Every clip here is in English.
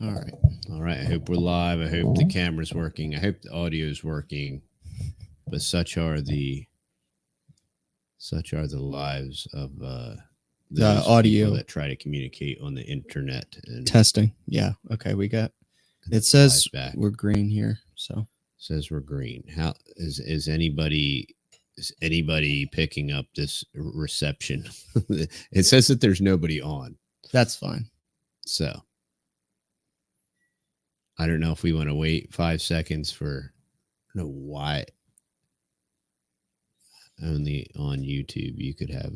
All right. All right. I hope we're live. I hope the camera's working. I hope the audio is working. But such are the lives of the audio that try to communicate on the internet and testing. Yeah. Okay. We got it says we're green here. So says we're green. How is anybody picking up this reception? It says that there's nobody on. That's fine. So I don't know if we want to wait 5 seconds for, I don't know why only on YouTube you could have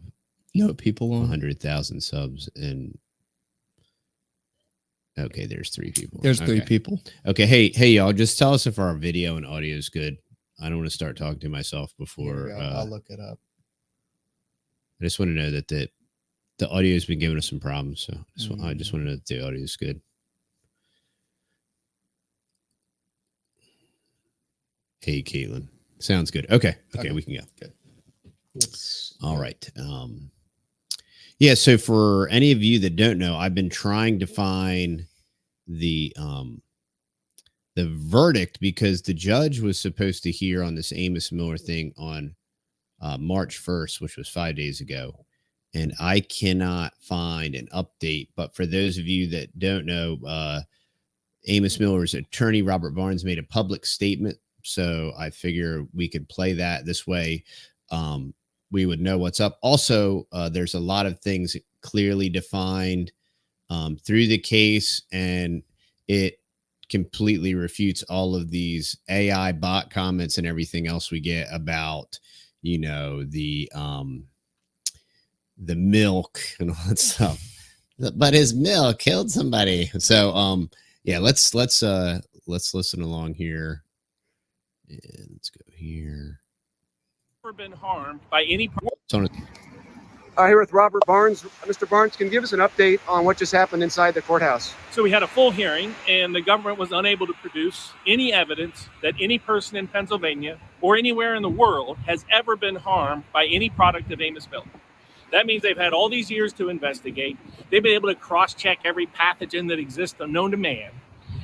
no people on 100,000 subs and okay, there's 3 people. There's 3 people. Okay, hey y'all, just tell us if our video and audio is good. I don't want to start talking to myself before. I'll look it up. I just want to know that the audio has been giving us some problems, so I just want to know that the audio is good. Hey, Caitlin. Sounds good. Okay, we can go. Good. All right. Yeah, so for any of you that don't know, I've been trying to find the verdict because the judge was supposed to hear on this Amos Miller thing on March 1st, which was 5 days ago. And I cannot find an update. But for those of you that don't know, Amos Miller's attorney, Robert Barnes, made a public statement. So I figure we could play that this way. We would know what's up. Also, there's a lot of things clearly defined through the case, and it completely refutes all of these AI bot comments and everything else we get about, you know, the milk and all that stuff. But his milk killed somebody. So yeah, let's listen along here. And let's go here. Never been harmed by any. Here with Robert Barnes. Mr. Barnes, can you give us an update on what just happened inside the courthouse? So we had a full hearing, and the government was unable to produce any evidence that any person in Pennsylvania or anywhere in the world has ever been harmed by any product of Amos Miller. That means they've had all these years to investigate. They've been able to cross-check every pathogen that exists unknown to man.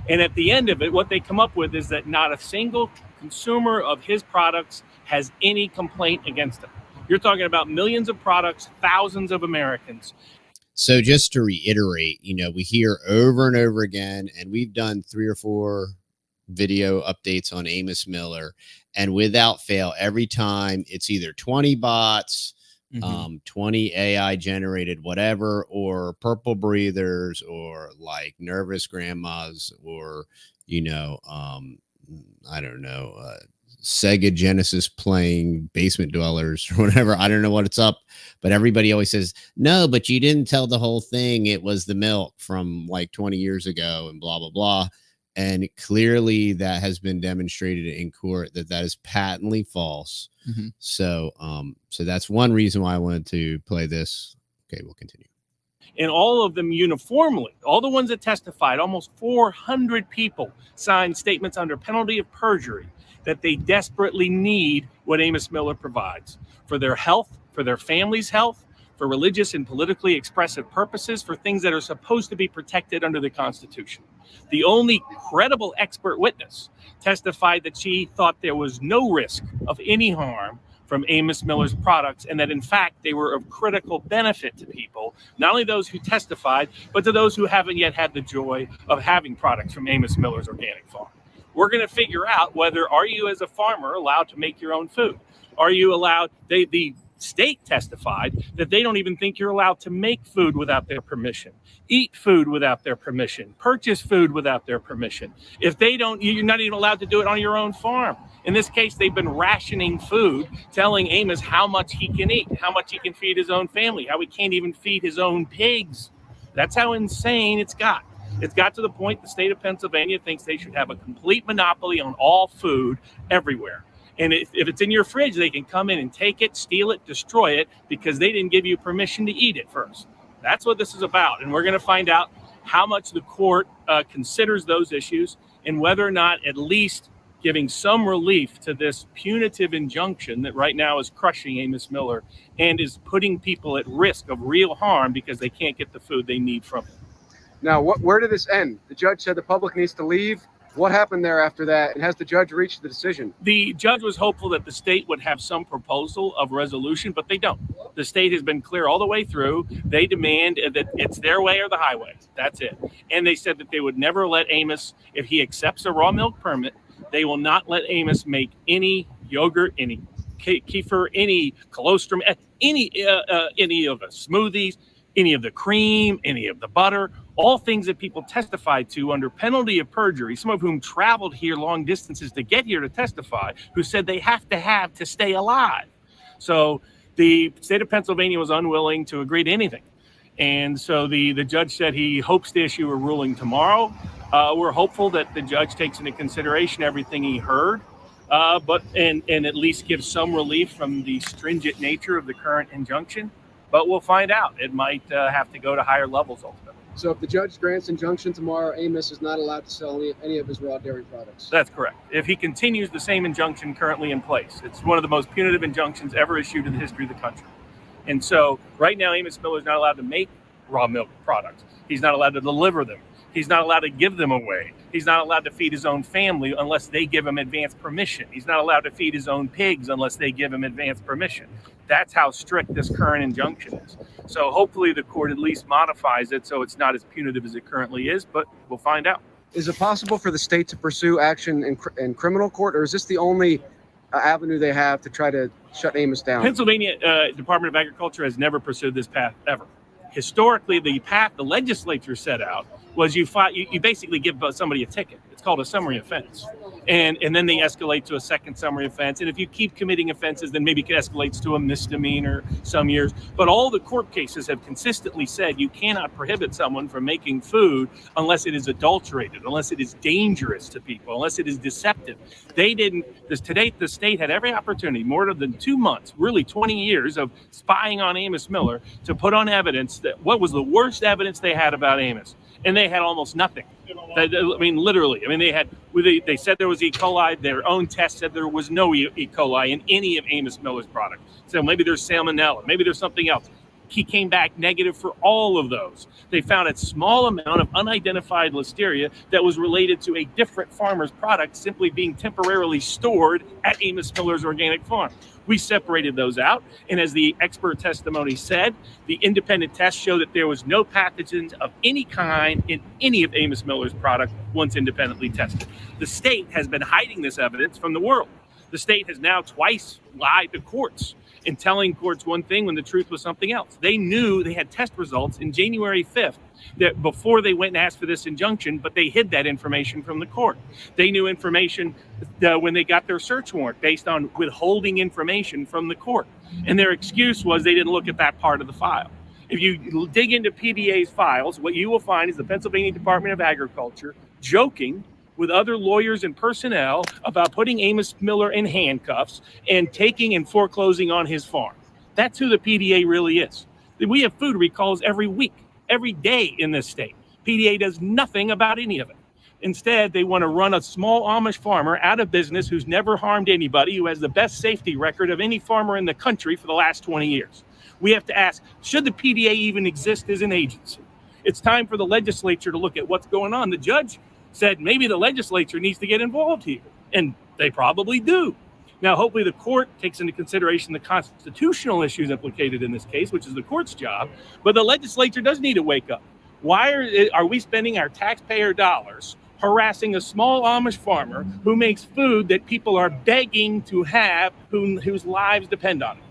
And at the end of it, what they come up with is that not a single consumer of his products has any complaint against him. You're talking about millions of products, thousands of Americans. So just to reiterate, you know, we hear over and over again, and we've done 3 or 4 video updates on Amos Miller, and without fail, every time it's either 20 bots, 20 AI generated whatever, or purple breathers, or like nervous grandmas, or, you know, I don't know, Sega Genesis playing Basement Dwellers or whatever. I don't know what it's up, but everybody always says, no, but you didn't tell the whole thing. It was the milk from like 20 years ago and blah, blah, blah. And clearly that has been demonstrated in court that is patently false. So, so that's one reason why I wanted to play this. Okay, we'll continue. And all of them uniformly, all the ones that testified, almost 400 people signed statements under penalty of perjury that they desperately need what Amos Miller provides for their health, for their family's health, for religious and politically expressive purposes, for things that are supposed to be protected under the Constitution. The only credible expert witness testified that she thought there was no risk of any harm from Amos Miller's products, and that in fact they were of critical benefit to people, not only those who testified, but to those who haven't yet had the joy of having products from Amos Miller's organic farm. We're going to figure out whether, are you as a farmer allowed to make your own food? Are you allowed, the state testified that they don't even think you're allowed to make food without their permission, eat food without their permission, purchase food without their permission. If they don't, you're not even allowed to do it on your own farm. In this case, they've been rationing food, telling Amos how much he can eat, how much he can feed his own family, how he can't even feed his own pigs. That's how insane it's got. It's got to the point the state of Pennsylvania thinks they should have a complete monopoly on all food everywhere. And if it's in your fridge, they can come in and take it, steal it, destroy it, because they didn't give you permission to eat it first. That's what this is about. And we're going to find out how much the court considers those issues, and whether or not at least giving some relief to this punitive injunction that right now is crushing Amos Miller and is putting people at risk of real harm because they can't get the food they need from him. Now, where did this end? The judge said the public needs to leave. What happened there after that? And has the judge reached the decision? The judge was hopeful that the state would have some proposal of resolution, but they don't. The state has been clear all the way through. They demand that it's their way or the highway. That's it. And they said that they would never let Amos, if he accepts a raw milk permit, they will not let Amos make any yogurt, any kefir, any colostrum, any of the smoothies, any of the cream, any of the butter, all things that people testified to under penalty of perjury, some of whom traveled here long distances to get here to testify, who said they have to stay alive. So the state of Pennsylvania was unwilling to agree to anything. And so the judge said he hopes to issue a ruling tomorrow. We're hopeful that the judge takes into consideration everything he heard, but at least gives some relief from the stringent nature of the current injunction. But we'll find out. It might have to go to higher levels ultimately. So if the judge grants injunction tomorrow, Amos is not allowed to sell any of his raw dairy products? That's correct. If he continues the same injunction currently in place, it's one of the most punitive injunctions ever issued in the history of the country. And so right now, Amos Miller is not allowed to make raw milk products. He's not allowed to deliver them. He's not allowed to give them away. He's not allowed to feed his own family unless they give him advance permission. He's not allowed to feed his own pigs unless they give him advance permission. That's how strict this current injunction is. So hopefully the court at least modifies it so it's not as punitive as it currently is, but we'll find out. Is it possible for the state to pursue action in criminal court, or is this the only avenue they have to try to shut Amos down? Pennsylvania Department of Agriculture has never pursued this path ever. Historically, the path the legislature set out was you basically give somebody a ticket. It's called a summary offense. And then they escalate to a second summary offense. And if you keep committing offenses, then maybe it escalates to a misdemeanor some years. But all the court cases have consistently said you cannot prohibit someone from making food unless it is adulterated, unless it is dangerous to people, unless it is deceptive. They didn't. To date, the state had every opportunity, more than 2 months, really 20 years of spying on Amos Miller, to put on evidence that what was the worst evidence they had about Amos. And they had almost nothing. I mean, literally. I mean, they said there was E. coli. Their own test said there was no E. coli in any of Amos Miller's products. So maybe there's salmonella. Maybe there's something else. He came back negative for all of those. They found a small amount of unidentified listeria that was related to a different farmer's product simply being temporarily stored at Amos Miller's organic farm. We separated those out, and as the expert testimony said, the independent tests show that there was no pathogens of any kind in any of Amos Miller's product once independently tested. The state has been hiding this evidence from the world. The state has now twice lied to courts in telling courts one thing when the truth was something else. They knew they had test results in January 5th that before they went and asked for this injunction, but they hid that information from the court. They knew information when they got their search warrant based on withholding information from the court. And their excuse was they didn't look at that part of the file. If you dig into PDA's files, what you will find is the Pennsylvania Department of Agriculture joking with other lawyers and personnel about putting Amos Miller in handcuffs and taking and foreclosing on his farm. That's who the PDA really is. We have food recalls every week, every day in this state. PDA does nothing about any of it. Instead, they want to run a small Amish farmer out of business who's never harmed anybody, who has the best safety record of any farmer in the country for the last 20 years. We have to ask, should the PDA even exist as an agency? It's time for the legislature to look at what's going on. The judge said maybe the legislature needs to get involved here, and they probably do. Now, hopefully the court takes into consideration the constitutional issues implicated in this case, which is the court's job, but the legislature does need to wake up. Why are we spending our taxpayer dollars harassing a small Amish farmer who makes food that people are begging to have, whose lives depend on it?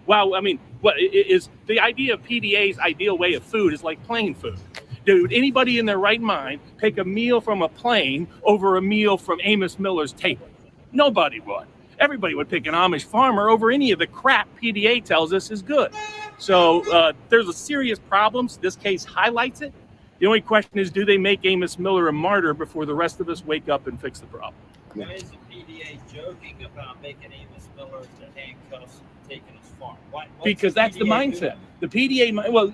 Well, I mean, what is the idea of PDA's ideal way of food is like plane food. Dude, anybody in their right mind pick a meal from a plane over a meal from Amos Miller's table? Nobody would. Everybody would pick an Amish farmer over any of the crap PDA tells us is good. So there's a serious problems. This case highlights it. The only question is, do they make Amos Miller a martyr before the rest of us wake up and fix the problem? Why is the PDA joking about making Amos Miller the handcuffs and taking his farm? Because that's the mindset. The PDA, well,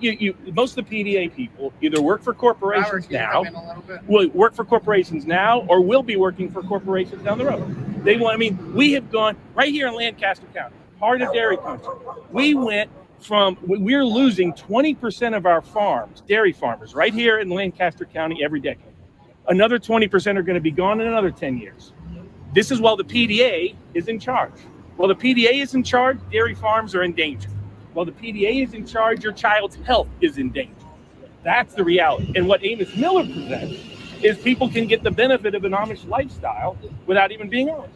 most of the PDA people either work for corporations now, will work for corporations now, or will be working for corporations down the road. They want. I mean, we have gone right here in Lancaster County, heart of dairy country. We went we're losing 20% of our farms, dairy farmers, right here in Lancaster County every decade. Another 20% are going to be gone in another 10 years. This is while the PDA is in charge. While the PDA is in charge, dairy farms are in danger. While the PDA is in charge, your child's health is in danger. That's the reality. And what Amos Miller presents is people can get the benefit of an Amish lifestyle without even being Amish.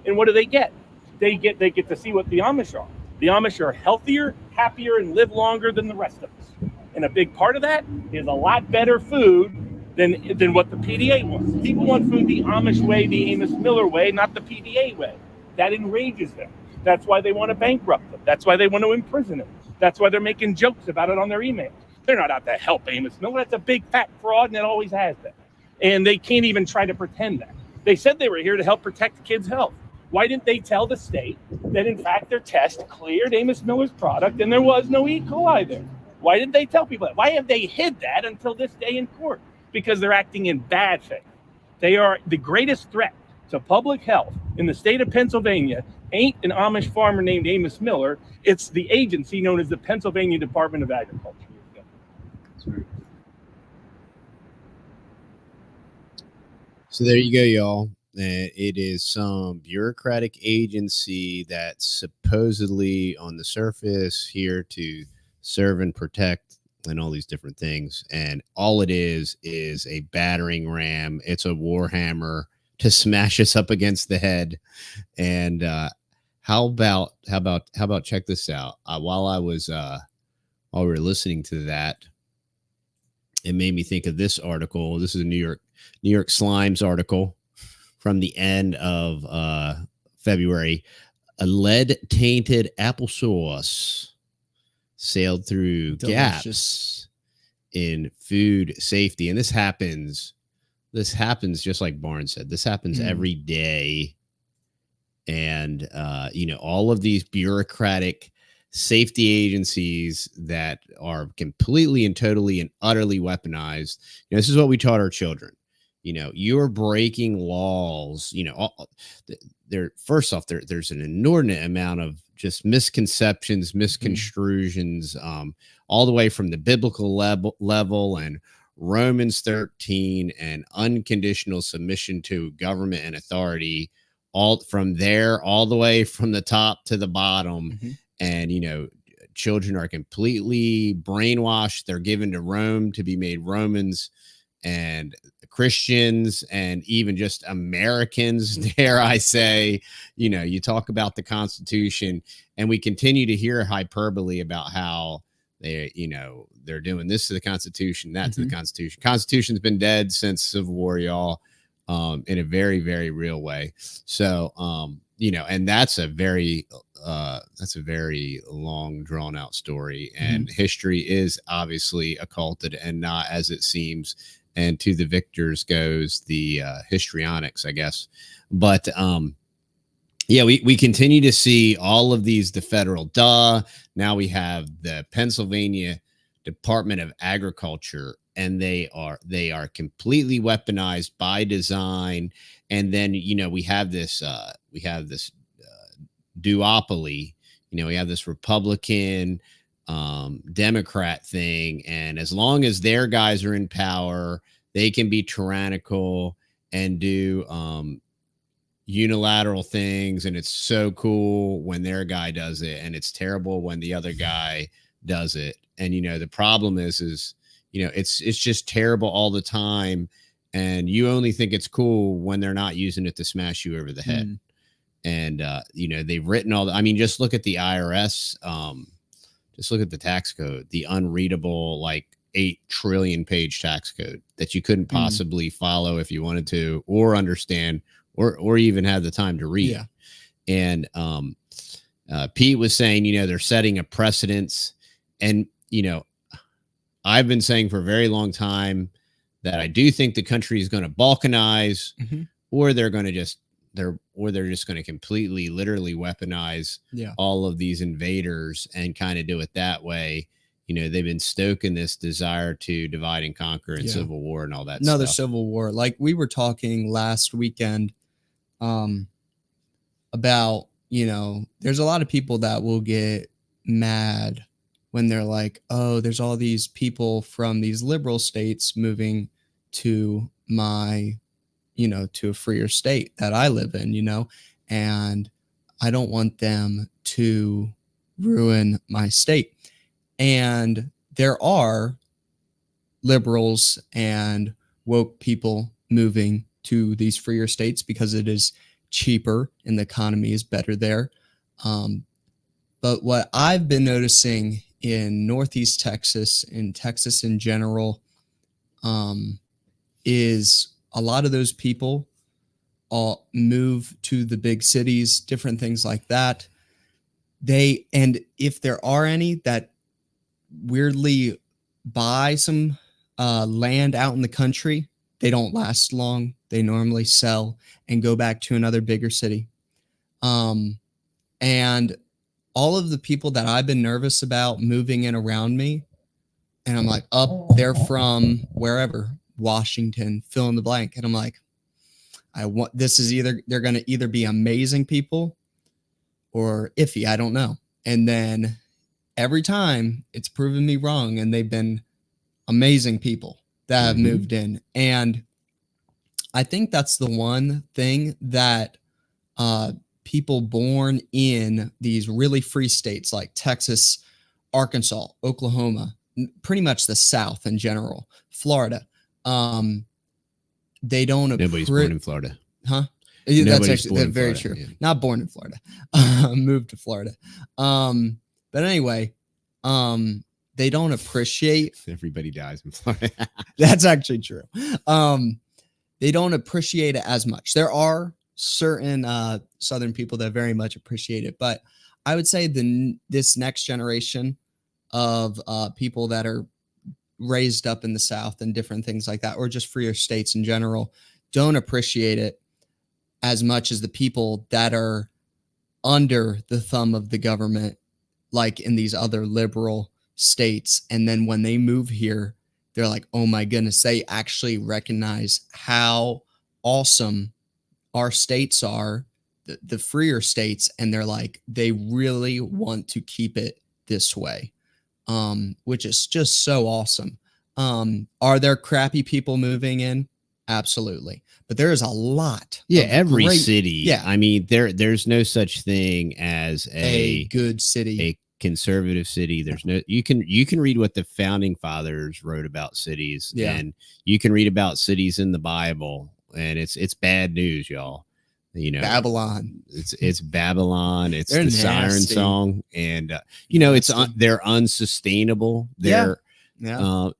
And what do they get? They get to see what the Amish are. The Amish are healthier, happier, and live longer than the rest of us. And a big part of that is a lot better food than what the PDA wants. People want food the Amish way, the Amos Miller way, not the PDA way. That enrages them. That's why they want to bankrupt them. That's why they want to imprison them. That's why they're making jokes about it on their emails. They're not out to help Amos Miller. That's a big fat fraud, and it always has been. And they can't even try to pretend that. They said they were here to help protect kids' health. Why didn't they tell the state that, in fact, their test cleared Amos Miller's product and there was no E. coli there? Why didn't they tell people that? Why have they hid that until this day in court? Because they're acting in bad faith. They are the greatest threat to public health in the state of Pennsylvania. Ain't an Amish farmer named Amos Miller. It's the agency known as the Pennsylvania Department of Agriculture. So there you go, y'all. It is some bureaucratic agency that's supposedly on the surface here to serve and protect and all these different things. And all it is a battering ram. It's a war hammer to smash us up against the head. And how about check this out? While we were listening to that, it made me think of this article. This is a New York Slimes article from the end of February. A lead-tainted applesauce sailed through gaps in food safety. And this happens just like Barnes said. This happens every day. And, all of these bureaucratic safety agencies that are completely and totally and utterly weaponized. This is what we taught our children. You're breaking laws. First off, there's an inordinate amount of just misconceptions, misconstrusions, all the way from the biblical level and Romans 13 and unconditional submission to government and authority, all from there, all the way from the top to the bottom. And, children are completely brainwashed. They're given to Rome to be made Romans, and Christians, and even just Americans, dare I say. You talk about the Constitution, and we continue to hear hyperbole about how they're doing this to the Constitution, that to the Constitution. Constitution's been dead since Civil War, y'all, in a very, very real way. So, and that's a very long, drawn out story. And history is obviously occulted and not as it seems. And to the victors goes the histrionics, I guess. But we continue to see all of these, the federal now we have the Pennsylvania Department of Agriculture, and they are completely weaponized by design. And then we have this duopoly. We have this Republican Democrat thing, and as long as their guys are in power, they can be tyrannical and do unilateral things, and it's so cool when their guy does it, and it's terrible when the other guy does it. And the problem is it's just terrible all the time, and you only think it's cool when they're not using it to smash you over the head. And they've written just look at the IRS. Just look at the tax code, the unreadable, 8 trillion page tax code that you couldn't possibly follow if you wanted to, or understand, or even have the time to read. And Pete was saying, they're setting a precedence. And, I've been saying for a very long time that I do think the country is going to balkanize, or they're just going to completely, literally weaponize all of these invaders and kind of do it that way. They've been stoking this desire to divide and conquer and civil war and all that Another stuff. Civil war. Like we were talking last weekend about, there's a lot of people that will get mad when they're like, oh, there's all these people from these liberal states moving to my, to a freer state that I live in, and I don't want them to ruin my state. And there are liberals and woke people moving to these freer states because it is cheaper and the economy is better there. But what I've been noticing in Northeast Texas, in Texas in general, is a lot of those people all move to the big cities, different things like that. And if there are any that weirdly buy some land out in the country, they don't last long. They normally sell and go back to another bigger city. And all of the people that I've been nervous about moving in around me, and I'm like, they're from wherever, Washington, fill in the blank. And I'm like, they're going to either be amazing people or iffy. I don't know. And then every time it's proven me wrong, and they've been amazing people that have moved in. And I think that's the one thing that people born in these really free states like Texas, Arkansas, Oklahoma, pretty much the South in general, Florida, they don't. Nobody's born in Florida, huh? That's actually very true. Yeah. Not born in Florida, moved to Florida. But anyway, they don't appreciate. Everybody dies in Florida. That's actually true. They don't appreciate it as much. There are certain Southern people that very much appreciate it, but I would say this next generation of people that are raised up in the South and different things like that, or just freer states in general, don't appreciate it as much as the people that are under the thumb of the government, like in these other liberal states. And then when they move here, they're like, oh my goodness, they actually recognize how awesome our states are, the freer states. And they're like, they really want to keep it this way, which is just so awesome. Are there crappy people moving in? Absolutely. But there is a lot. Yeah, every city. Yeah. I mean, there's no such thing as a good city, a conservative city. There's no, you can read what the founding fathers wrote about cities, and you can read about cities in the Bible, and it's bad news, y'all. Babylon. It's Babylon. It's the siren song, and they're unsustainable. They're now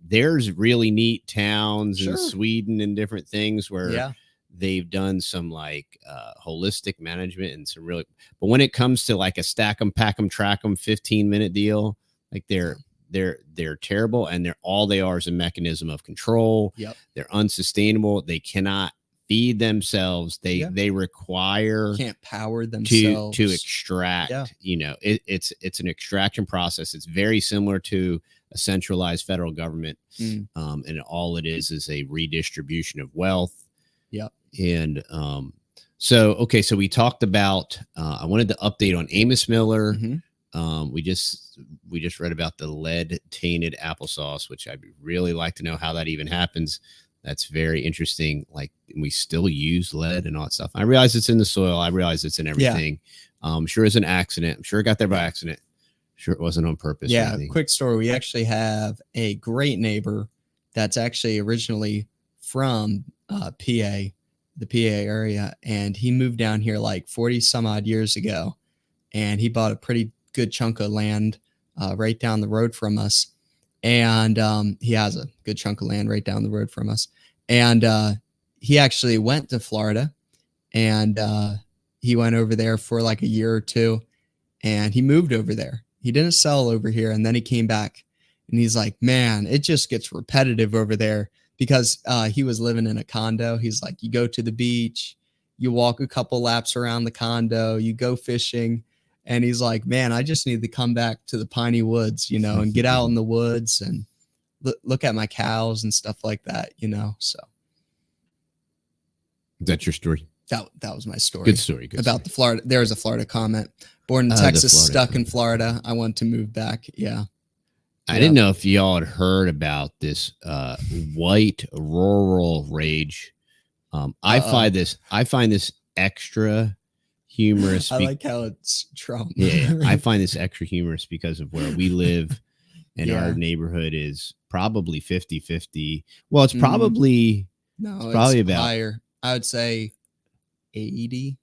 there's really neat towns in Sweden and different things where they've done some like holistic management and some really, but when it comes to like a stack 'em, pack 'em, track 'em 15-minute deal, like they're terrible, and all they are is a mechanism of control. They're unsustainable. They cannot feed themselves. They require, can't power themselves to extract. It's an extraction process. It's very similar to a centralized federal government, and all it is a redistribution of wealth. And so we talked about, I wanted to update on Amos Miller. We just read about the lead tainted applesauce, which I'd really like to know how that even happens. That's very interesting. Like, we still use lead and all that stuff. I realize it's in the soil. I realize it's in everything. I'm sure it's an accident. I'm sure it got there by accident. Sure it wasn't on purpose. Yeah. Quick story. We actually have a great neighbor that's actually originally from PA, the PA area. And he moved down here like 40 some odd years ago. And he bought a pretty good chunk of land right down the road from us. And he has a good chunk of land right down the road from us. And he actually went to Florida, and he went over there for like a year or two, and he moved over there. He didn't sell over here. And then he came back, and he's like, man, it just gets repetitive over there, because he was living in a condo. He's like, you go to the beach, you walk a couple laps around the condo, you go fishing. And he's like, man, I just need to come back to the piney woods, and get out in the woods and look at my cows and stuff like that, so. That's your story. That was my story. Good story. Good About story. the Florida. There was a Florida comment. Born in The Texas, Florida stuck in comment. Florida. I want to move back. Yeah. I didn't know if y'all had heard about this white rural rage. I find this extra humorous. I like how it's Trump. Yeah, I find this extra humorous because of where we live, and our neighborhood is probably 50-50. Well, it's probably probably about higher. I would say 80,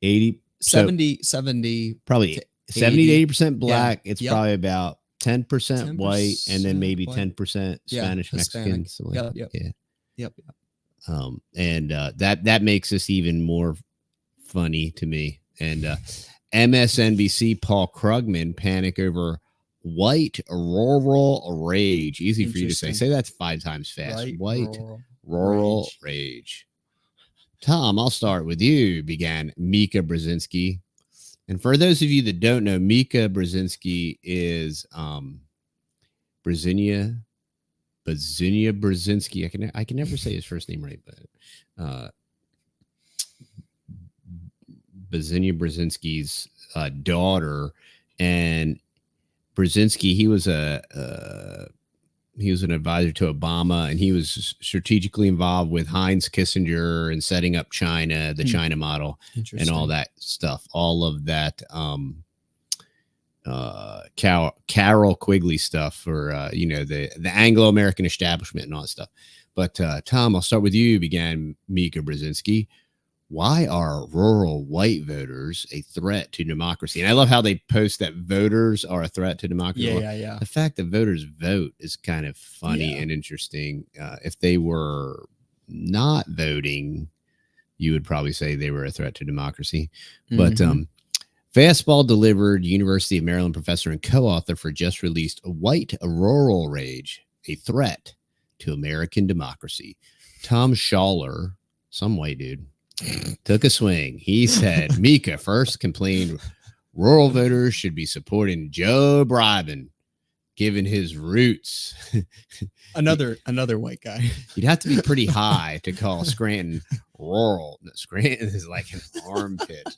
70, 70, probably 70 to 80% Yeah. black. It's Yep. probably about 10% white, and then maybe 10% 10% Spanish, Mexican. something like Yep. that. Yep. And that makes this even more funny to me. And MSNBC Paul Krugman panic over white rural rage. Easy for you to say. Interesting. Say that 5 times fast. Right, White rural rage. Tom, I'll start with you, began Mika Brzezinski. And for those of you that don't know, Mika Brzezinski is Brzezinski. I can never say his first name right, but Brzezinski's daughter. And Brzezinski, he was an advisor to Obama, and he was strategically involved with Heinz Kissinger and setting up China, the China model, and all that stuff. All of that Carol Quigley stuff for the Anglo-American establishment and all that stuff. But Tom, I'll start with you, began Mika Brzezinski. Why are rural white voters a threat to democracy? And I love how they post that voters are a threat to democracy. Yeah. The fact that voters vote is kind of funny and interesting. If they were not voting, you would probably say they were a threat to democracy. But Fastball delivered University of Maryland professor and co-author for just released White Rural Rage, a Threat to American Democracy. Tom Schaller, some white dude, took a swing. He said Mika first complained rural voters should be supporting Joe Biden, given his roots. Another white guy. You'd have to be pretty high to call Scranton rural. Scranton is like an armpit.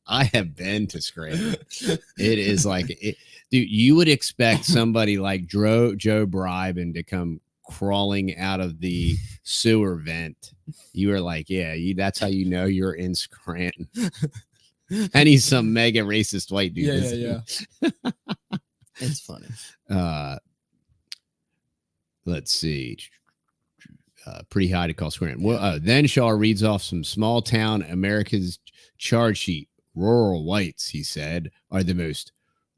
I have been to Scranton. It is like it, dude. You would expect somebody like Joe Biden to come crawling out of the sewer vent. You were like, yeah, that's how you know you're in Scranton. And he's some mega racist white dude. Yeah. It's funny. Let's see. Pretty high to call Scranton. Well, then Shaw reads off some small town America's charge sheet. Rural whites, he said, are the most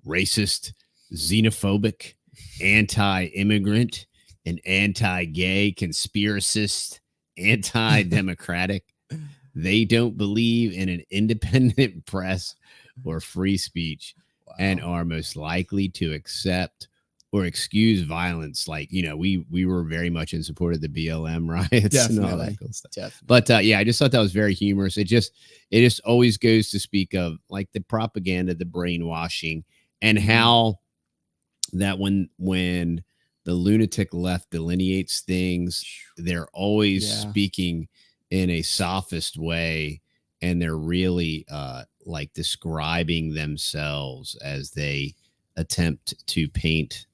racist, xenophobic, anti-immigrant, and anti-gay, conspiracist, anti-democratic. They don't believe in an independent press or free speech and are most likely to accept or excuse violence. Like, we were very much in support of the BLM riots and all that cool stuff. Definitely. But I just thought that was very humorous. It just always goes to speak of like the propaganda, the brainwashing, and how that when the lunatic left delineates things, they're always speaking in a sophist way, and they're really like describing themselves as they attempt to paint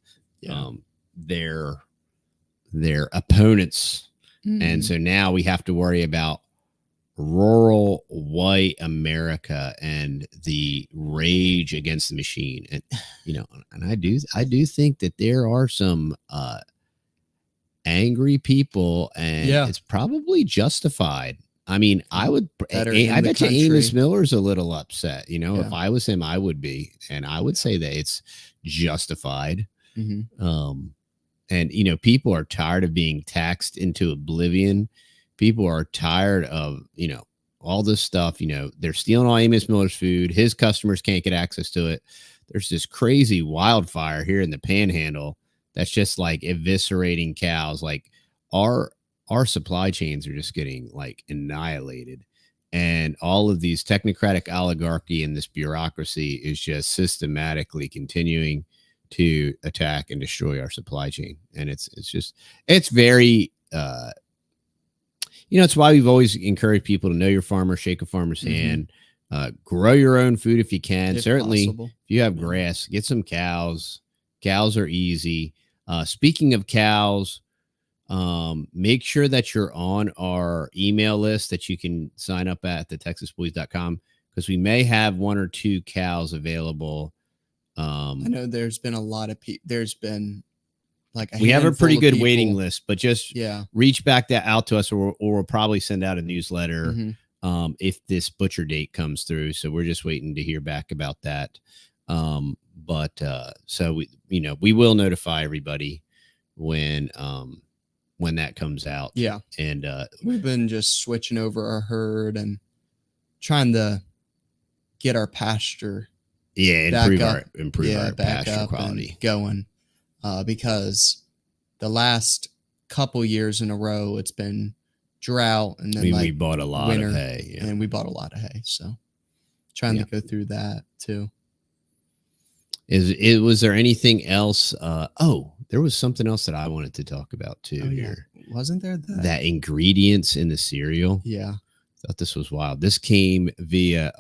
their opponents. And so now we have to worry about rural white America and the rage against the machine. And and I do think that there are some angry people, and it's probably justified. I mean, I bet you Amos Miller's a little upset. If I was him, I would be, and I would say that it's justified. And people are tired of being taxed into oblivion. People are tired of all this stuff. They're stealing all Amos Miller's food. His customers can't get access to it. There's this crazy wildfire here in the Panhandle that's just like eviscerating cows. Like our supply chains are just getting like annihilated, and all of these technocratic oligarchy and this bureaucracy is just systematically continuing to attack and destroy our supply chain. And it's very It's why we've always encouraged people to know your farmer, shake a farmer's hand, grow your own food if you can. If Certainly, possible. if you have grass, get some cows. Cows are easy. Speaking of cows, make sure that you're on our email list that you can sign up at TheTexasBoys.com, because we may have 1 or 2 cows available. I know there's been a lot of people. There's been like we have a pretty good waiting people. list, but just Yeah. reach back out to us, or we'll probably send out a newsletter if this butcher date comes through. So we're just waiting to hear back about that. So we will notify everybody when that comes out. Yeah. And we've been just switching over our herd and trying to get our pasture. Yeah, improve our pasture quality going, because the last couple years in a row it's been drought, and then we bought a lot of hay, and we bought a lot of hay. So trying to go through that too. Was there anything else? There was something else that I wanted to talk about too. Here, wasn't there that ingredients in the cereal? Yeah, I thought this was wild. This came via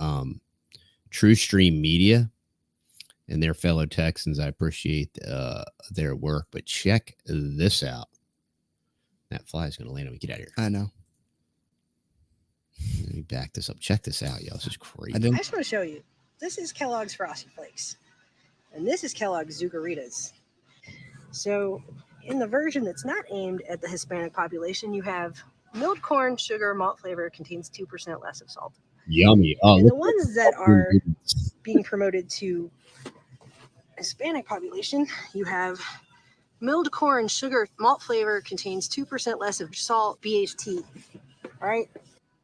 True Stream Media and their fellow Texans. I appreciate their work, but check this out. That fly is going to land on me. Get out of here. I know. Let me back this up. Check this out, y'all. This is crazy. I just want to show you. This is Kellogg's Frosted Flakes, and this is Kellogg's Zucaritas. So in the version that's not aimed at the Hispanic population, you have milled corn, sugar, malt flavor, contains 2% less of salt. Yummy. And the ones that are being promoted to Hispanic population, you have milled corn, sugar, malt flavor, contains 2% less of salt, BHT. All right.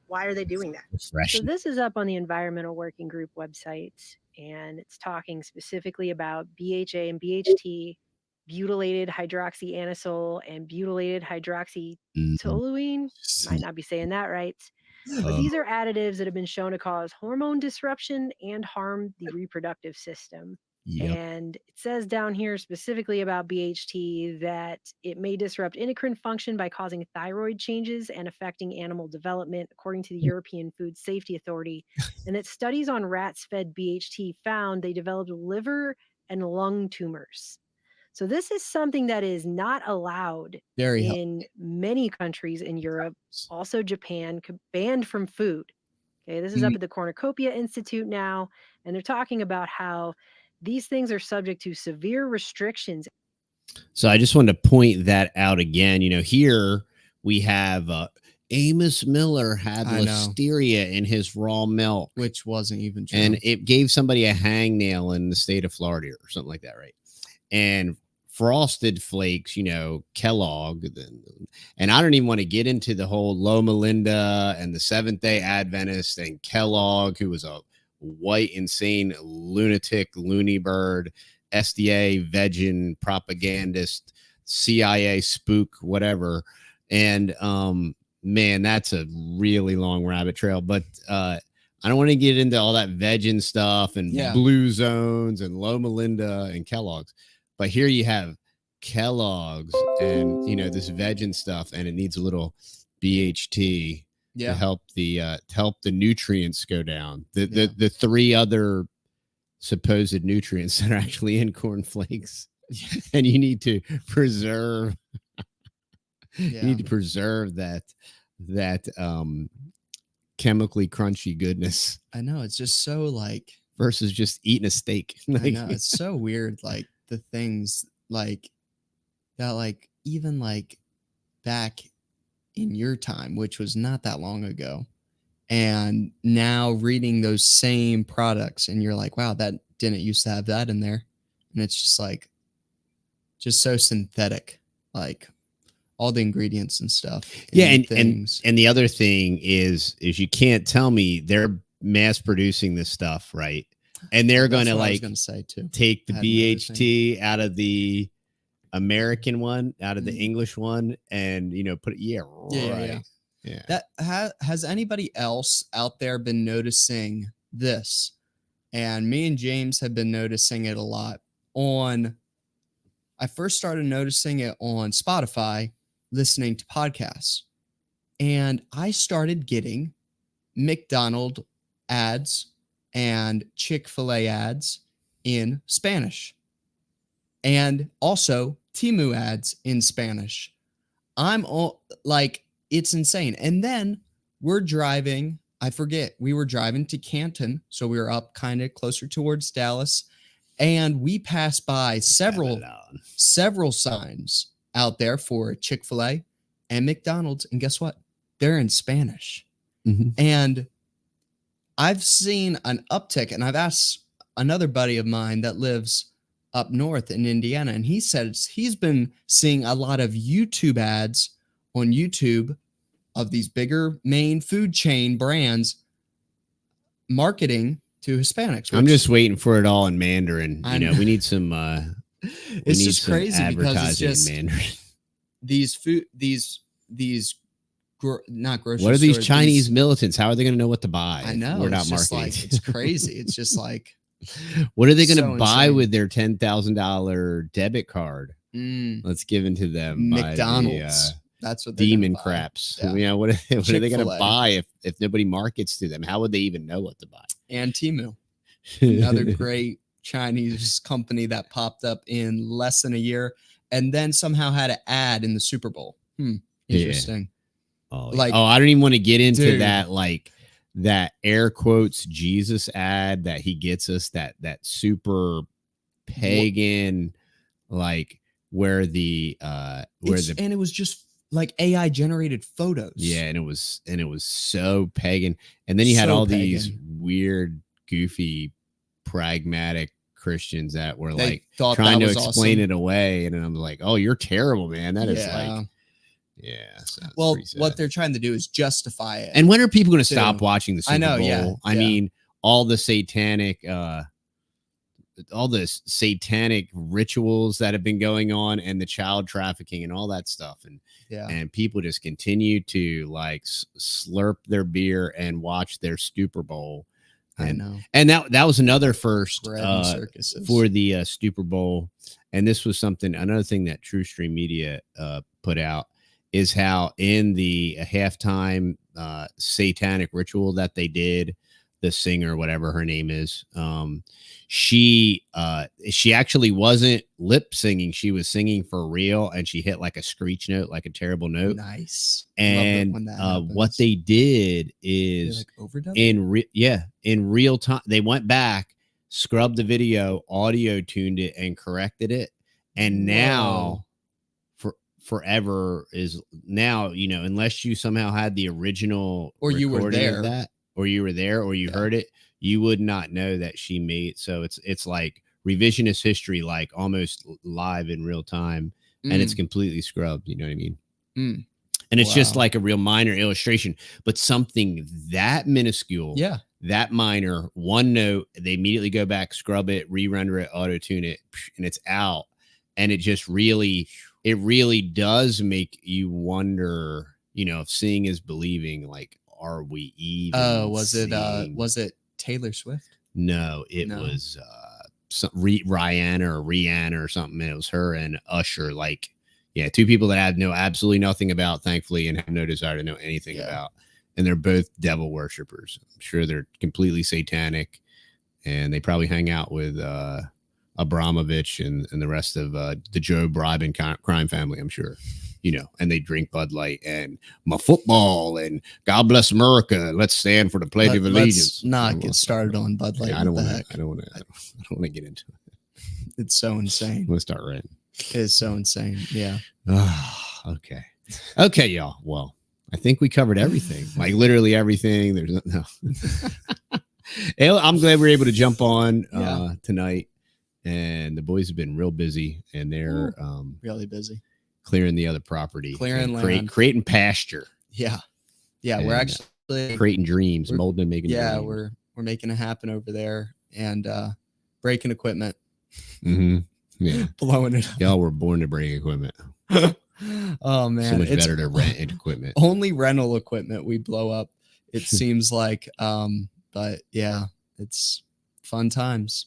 Why are they doing that? So this is up on the Environmental Working Group website, and it's talking specifically about BHA and BHT, butylated hydroxyanisole and butylated hydroxytoluene. Might not be saying that right. But these are additives that have been shown to cause hormone disruption and harm the reproductive system. Yep. And it says down here specifically about BHT that it may disrupt endocrine function by causing thyroid changes and affecting animal development, according to the European Food Safety Authority. And that studies on rats fed BHT found they developed liver and lung tumors. So this is something that is not allowed in many countries in Europe, also Japan, banned from food. Okay, this is up at the Cornucopia Institute now, and they're talking about how these things are subject to severe restrictions. So I just wanted to point that out again. Here we have Amos Miller had listeria in his raw milk, which wasn't even true. And it gave somebody a hangnail in the state of Florida or something like that, right? And Frosted Flakes, Kellogg, and I don't even want to get into the whole Loma Linda and the Seventh-day Adventist and Kellogg, who was a white, insane, lunatic, loony bird, SDA, vegan, propagandist, CIA spook, whatever. And man, that's a really long rabbit trail. But I don't want to get into all that vegan stuff and blue zones and Loma Linda and Kellogg's. But here you have Kellogg's and this vegan stuff, and it needs a little BHT to help the nutrients go down. The 3 other supposed nutrients that are actually in cornflakes, and you need to preserve. You need to preserve that chemically crunchy goodness. I know, it's just so versus just eating a steak. I know, it's so weird. The things that even back in your time, which was not that long ago, and now reading those same products and you're like, wow, that didn't used to have that in there. And it's just so synthetic, all the ingredients and stuff. And the other thing is you can't tell me they're mass producing this stuff, right? And they're going to say too. Take the BHT out of the American one, out of the English one, and put it. Yeah. That has anybody else out there been noticing this? And me and James have been noticing it a lot I first started noticing it on Spotify, listening to podcasts. and I started getting McDonald's ads and Chick-fil-A ads in Spanish, and also Temu ads in Spanish. I'm all like, it's insane. And then we're driving, I forget, we were driving to Canton, so we were up kind of closer towards Dallas, and we passed by several signs out there for Chick-fil-A and McDonald's, and guess what? They're in Spanish. Mm-hmm. And I've seen an uptick, and I've asked another buddy of mine that lives up north in Indiana, and he says he's been seeing a lot of YouTube ads on YouTube of these bigger main food chain brands marketing to Hispanics. I'm just waiting for it all in Mandarin. I You know, know. we need some. It's just crazy because it's advertising just in Mandarin. these food, these not grocery. What are these stores, Chinese militants? How are they going to know what to buy? I if know. We're not It's just marketing. like, it's crazy. It's just like, What are they going to so buy insane. with their $10,000 debit card? Let's give it to them. McDonald's. That's what they're Demon gonna buy. craps. Yeah. You know, what are they going to Chick-fil-A. buy if nobody markets to them? How would they even know what to buy? And Temu, another great Chinese company that popped up in less than a year, and then somehow had an ad in the Super Bowl. Interesting. Oh, Like, I don't even want to get into dude. that, like that air quotes Jesus ad that he gets us, that super pagan, like where the and it was just like AI generated photos. yeah, and it was so pagan. And then you had So all these pagan. weird, goofy, pragmatic Christians that were They like thought trying that to was explain awesome. it away, and I'm like, oh, you're terrible, man. That is Yeah. like, yeah. So it's Well, pretty sad. what they're trying to do is justify it. And when are people going to too. stop watching the Super I know, Bowl? yeah, I yeah. mean, all the satanic, rituals that have been going on, and the child trafficking and all that stuff, and people just continue to like slurp their beer and watch their Super Bowl. I know. And that was another first Bread and circuses. for the Super Bowl. And this was another thing that True Stream Media put out, is how in the halftime satanic ritual that they did, the singer, whatever her name is, she actually wasn't lip singing. She was singing for real, and she hit like a screech note, like a terrible note. Nice. And what they did is in real time, they went back, scrubbed the video, audio tuned it, and corrected it. And now forever is now, you know, unless you somehow had the original or you were recording there of that, or you were there, or you heard it, you would not know that she made. So it's like revisionist history, like almost live in real time, and it's completely scrubbed. You know what I mean? And it's just like a real minor illustration, but something that minuscule, that minor, one note, they immediately go back, scrub it, re-render it, auto tune it, and it's out. And it just really does make you wonder, you know, if seeing is believing. Like, are we even? Was it Taylor Swift? No, it was Rihanna or something. It was her and Usher. Like, yeah, two people that I know absolutely nothing about, thankfully, and have no desire to know anything about. And they're both devil worshippers. I'm sure they're completely satanic, and they probably hang out with Abramovich and the rest of the Joe bribing crime family, I'm sure, you know, and they drink Bud Light and my football and God bless America. Let's stand for the Pledge of Allegiance. Let's not get started on Bud Light. I don't want to get into it. It's so insane. We'll start ranting. It is so insane. Yeah. Okay, y'all. Well, I think we covered everything, like literally everything. There's no. I'm glad we're able to jump on tonight. And the boys have been real busy, and they're really busy clearing the other property, clearing land, creating pasture. Yeah. We're actually creating dreams, molding and making. Yeah, dreams. we're making it happen over there, and breaking equipment. Yeah, blowing it up. Y'all were born to break equipment. Oh man, so much better to rent equipment. Only rental equipment we blow up, it seems like. But yeah, it's fun times.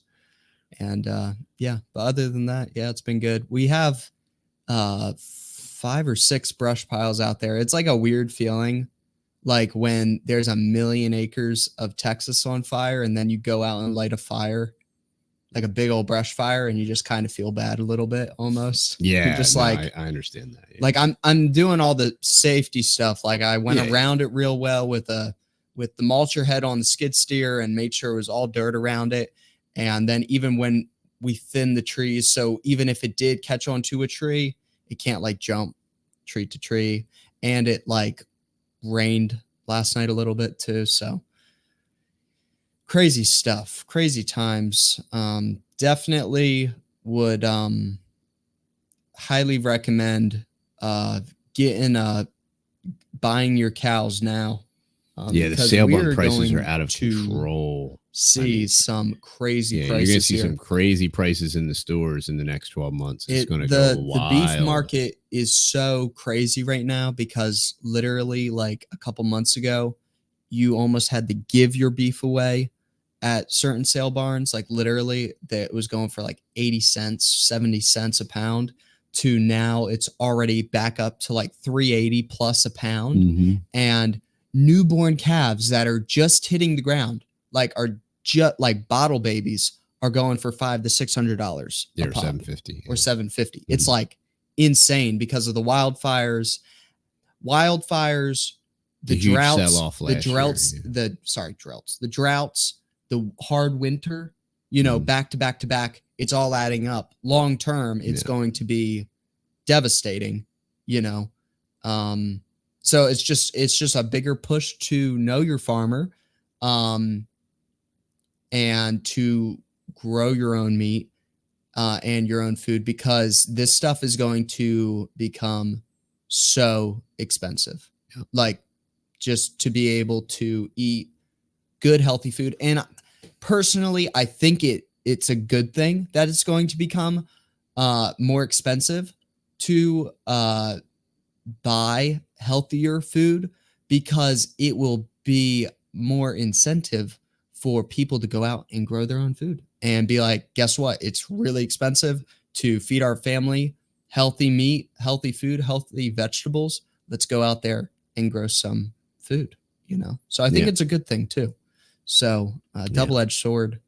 And but other than that, it's been good. We have 5 or 6 brush piles out there. It's like a weird feeling, like when there's a million acres of Texas on fire and then you go out and light a fire, like a big old brush fire, and you just kind of feel bad a little bit almost. Yeah, You're just like, I understand that. Yeah. like I'm doing all the safety stuff. Like I went around it real well with the mulcher head on the skid steer and made sure it was all dirt around it. And then even when we thin the trees, so even if it did catch onto a tree, it can't like jump tree to tree. And it like rained last night a little bit too. So crazy stuff, crazy times. Definitely would highly recommend buying your cows now. The sale barn prices are out of control. See some crazy prices. You're going to see some crazy prices in the stores in the next 12 months. It's going to go wild. The beef market is so crazy right now because literally like a couple months ago, you almost had to give your beef away at certain sale barns. Like literally that was going for like 80 cents, 70 cents a pound, to now it's already back up to like 380 plus a pound. Mm-hmm. And newborn calves that are just hitting the ground, like are just like bottle babies, are going for $500 to $600. They're $750 or $750. It's like insane because of the wildfires, the droughts, the hard winter, back to back to back. It's all adding up. Long term, it's going to be devastating, So it's just a bigger push to know your farmer, and to grow your own meat, and your own food, because this stuff is going to become so expensive. Yeah. Like just to be able to eat good, healthy food. And personally, I think it's a good thing that it's going to become more expensive to buy healthier food, because it will be more incentive for people to go out and grow their own food and be like, guess what? It's really expensive to feed our family healthy meat, healthy food, healthy vegetables. Let's go out there and grow some food, So I think it's a good thing too. So double-edged sword.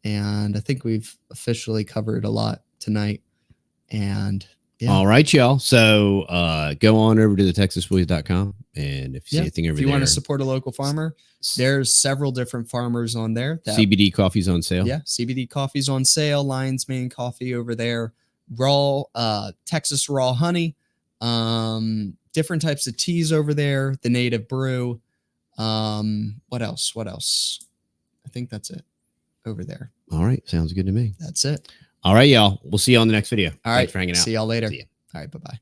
And I think we've officially covered a lot tonight. And all right, y'all. So go on over to TheTexasBoys.com, and if you see anything over there, if you want to support a local farmer, there's several different farmers on there. CBD coffee's on sale. Yeah, CBD coffee's on sale. Lion's Mane coffee over there. Raw Texas raw honey. Different types of teas over there. The native brew. What else? I think that's it over there. All right, sounds good to me. That's it. All right, y'all. We'll see you on the next video. All right. Thanks for hanging out. See y'all later. See ya. All right. Bye-bye.